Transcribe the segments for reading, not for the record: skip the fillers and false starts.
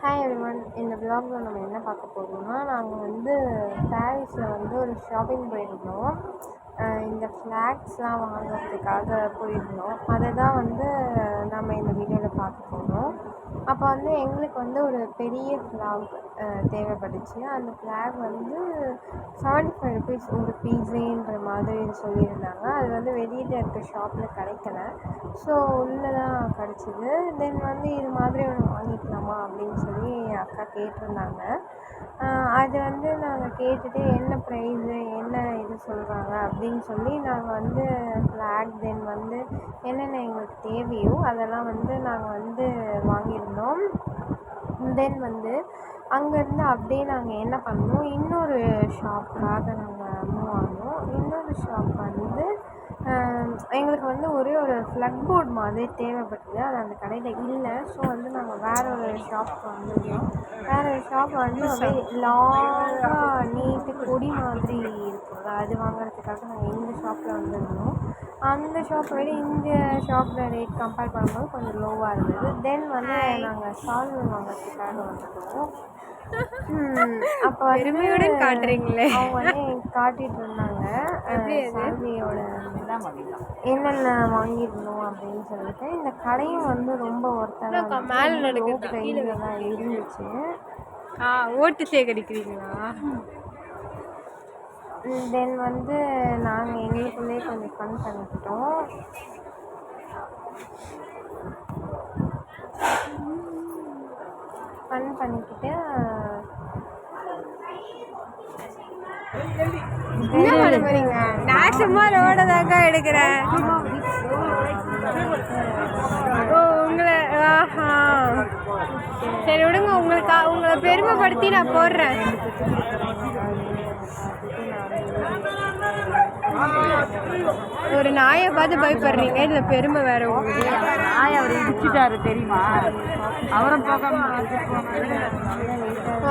Hi everyone. இந்த vlogல நம்ம என்ன பார்க்க போகிறோம்னா, நாங்கள் வந்து பாரிஸில் வந்து ஒரு ஷாப்பிங் போயிருந்தோம். இந்த ஃப்ளாக்ஸ்லாம் வாங்குறதுக்காக போயிருந்தோம். அதை தான் வந்து நம்ம இந்த வீடியோவில் பார்க்க போகிறோம். அப்போ வந்து எங்களுக்கு வந்து ஒரு பெரிய ஃப்ளாக் தேவைப்பட்டுச்சு. அந்த ஃப்ளாக் வந்து 75 ருபீஸ் ஒரு பீஸேன்ற மாதிரி சொல்லியிருந்தாங்க. அது வந்து வெளியில் இருக்க ஷாப்பில் கிடைக்கல. ஸோ உள்ளே தான் கிடச்சிது. தென் வந்து இது மாதிரி ஒன்று வாங்கிக்கலாமா அப்படின்னு சொல்லி என் அக்கா கேட்டிருந்தாங்க. அது வந்து நாங்கள் கேட்டுட்டு என்ன ப்ரைஸு என்ன இது சொல்கிறாங்க அப்படின்னு சொல்லி நாங்கள் வந்து ஃப்ளாக் தென் வந்து என்னென்ன எங்களுக்கு தேவையோ அதெல்லாம் வந்து நாங்கள் வந்து வாங்கியிருந்தோம். தென் வந்து அங்கேருந்து அப்படியே நாங்கள் என்ன பண்ணோம், இன்னொரு ஷாப்புக்காக நாங்கள் மூவ் ஆனோம். இன்னொரு ஷாப் வந்து எங்களுக்கு வந்து ஒரே ஒரு ஃப்ளக் போர்ட் மாதிரி தேவைப்பட்டது. அது அந்த கடையில் இல்லை. ஸோ வந்து நாங்கள் வேறு ஒரு ஷாப்புக்கு வந்துருந்தோம். வேறு ஒரு ஷாப் வந்து அப்படியே லாங்காக நீட்டு கொடி மாதிரி இருக்கும்ல, அது வாங்குறதுக்காக நாங்கள் இந்த ஷாப்பில் வந்திருந்தோம். அந்த ஷாப்பை விட இந்த ஷாப்பில் ரேட் கம்பேர் பண்ணும்போது கொஞ்சம் லோவாக இருந்தது. தென் வந்து நாங்கள் ஷால் வாங்குறதுக்காக வந்துட்டோம். அப்போ பெருமையுடன் காட்டுறீங்களே. அவங்க வந்து எனக்கு காட்டிகிட்டு இருந்தாங்க சால்வியோட என்னென்ன வாங்கியிருந்தோம் அப்படின்னு சொல்லிட்டு. இந்த கடையும் வந்து ரொம்ப ஒருத்தர் மேலே தான் இருந்துச்சு. ஓட்டு சேகரிக்கிறீங்களா? தென் வந்து நாங்கள் எங்களுக்குள்ளேயே கொஞ்சம் ஃபன் பண்ணிக்கிட்டோம். ஃபன் பண்ணிக்கிட்டு என்ன பண்ண போறீங்க? நான் சும்மா ரோட தாக்கா எடுக்கிறேன். ஓ உங்களை ஆஹா சரி விடுங்க. உங்களை பெருமைப்படுத்தி நான் போடுறேன். ஒரு நாயை பார்த்து பயப்படுறீங்க, இதுல பெருமை வேற. உங்களுக்கு நாய் அவர் இடிச்சிட்டாரு தெரியுமா? அவரும் போகாம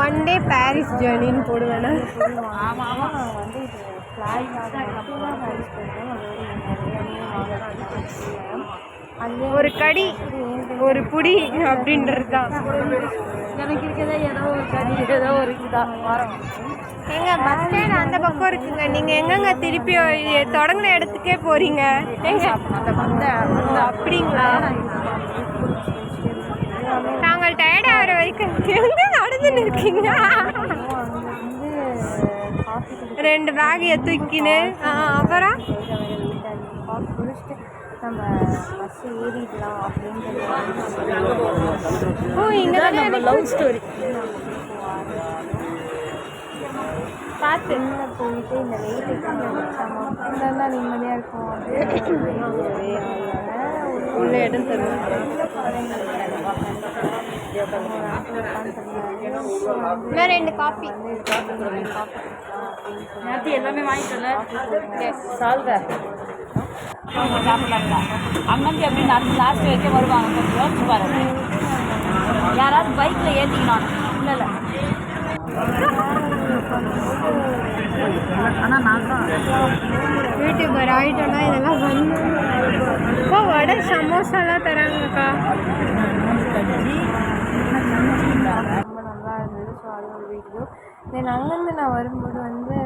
ஒன் டே பாரிஸ் ஜேர்னின்னு போடுவேன்னா. வந்து இது ஒரு கடி ஒரு புடி அப்படின்றது தான் எனக்கு இருக்கதே. ஏதோ ஒரு கடி ஏதோ ஒரு இதுதான் வரோம். எங்க பஸ் ஸ்டாண்ட் அந்த பக்கம் இருக்குங்க. நீங்க எங்கங்க திருப்பி தொடங்கின இடத்துக்கே போறீங்க? எங்க அப்படிங்களா? நாங்கள் டயர்ட் ஆகிற வரைக்கும் எங்க நடந்துன்னு இருக்கீங்க? 2 பேக் தூக்கின்னு அப்புறம் நம்ம பஸ் ஏறிடலாம் அப்படின்றது. ஓ இங்கே தான் லவ் ஸ்டோரி பார்த்து போயிட்டு இந்த வெயிட்டுக்கு வச்சாமல் நிம்மதியாக இருக்கும் அப்படின்னு உள்ள இடம் தருவோம். இன்னும் 2 காஃபி நேற்று எல்லாமே வாங்கிட்டல. சால்வை அவங்க சாப்பிடலாங்களா? அங்கேருந்து எப்படி நடந்து லாஸ்ட் வரைக்கும் வருவாங்க. கொஞ்சம் யோசிச்சு பாருங்க. யாராவது பைக்கில் ஏற்றிக்கணும். இல்லை இல்லை ஆனால் நான் தான் யூடியூபர் ஆகிட்டோன்னா இதெல்லாம் வந்து இப்போ வடை சமோசாலாம் தராங்கக்கா. ரொம்ப நல்லா இருந்தது. ஸோ அது ஒரு வீடியோ. தென் அங்கேருந்து நான் வரும்போது வந்து